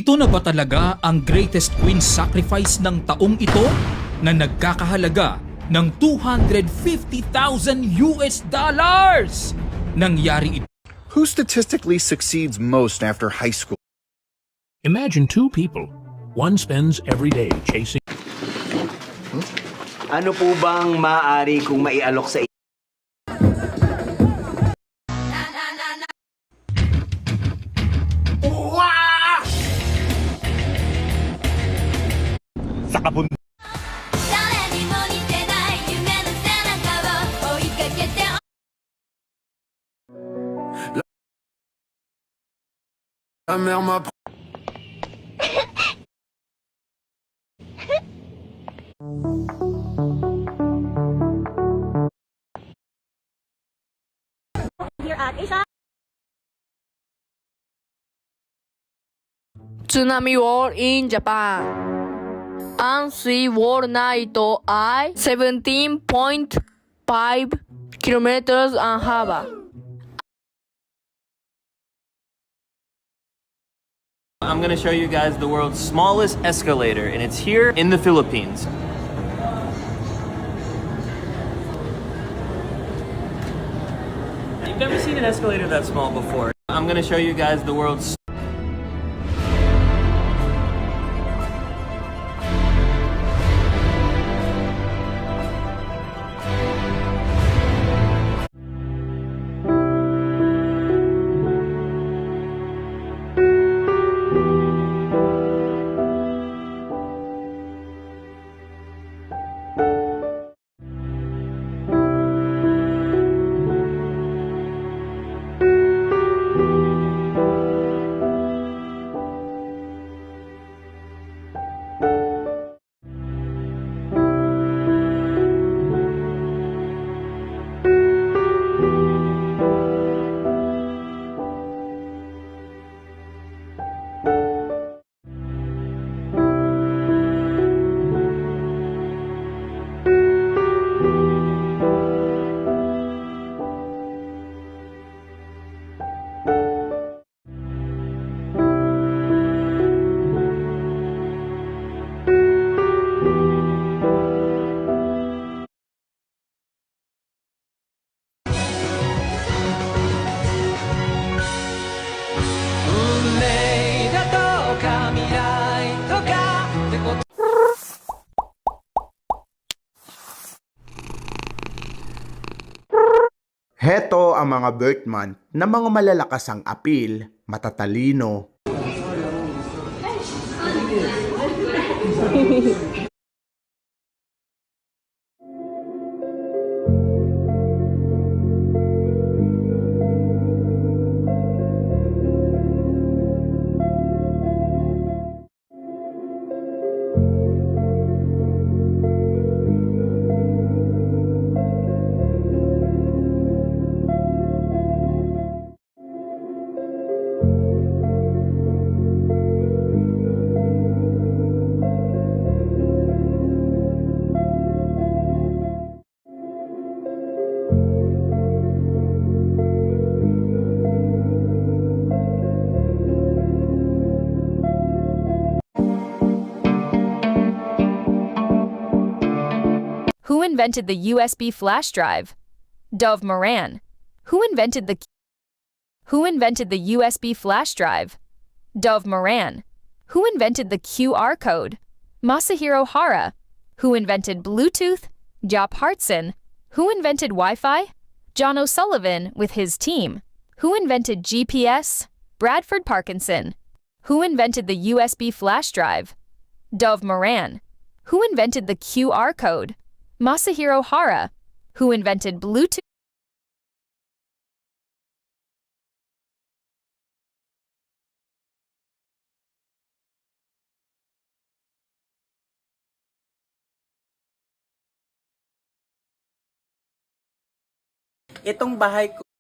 Ito na ba talaga ang greatest queen sacrifice ng taong ito na nagkakahalaga ng 250,000 US dollars? Nangyari ito. Who statistically succeeds most after high school? Imagine two people. One spends every day chasing Ano po bang maaari kong maialok sa inyo? Sa kapun... 誰にも似てない夢の背中を追いかけて La mère m'a Here at Asia. Tsunami War in Japan. Ang sea wall na ito ay 17.5 kilometers ang haba. I'm going to show you guys the world's smallest escalator, and it's here in the Philippines. You've never seen an escalator that small before. I'm going to show you guys the world's Heto ang mga birth month na mga malalakas ang apil, matatalino, Who invented the USB flash drive? Dove Moran. Who invented the USB flash drive? Dove Moran. Who invented the QR code? Masahiro Hara. Who invented Bluetooth? Jop Hartson. Who invented Wi-Fi? John O'Sullivan with his team. Who invented GPS? Bradford Parkinson. Who invented the USB flash drive? Dove Moran. Who invented the QR code? Masahiro Hara. Who invented Bluetooth? Itong bahay ko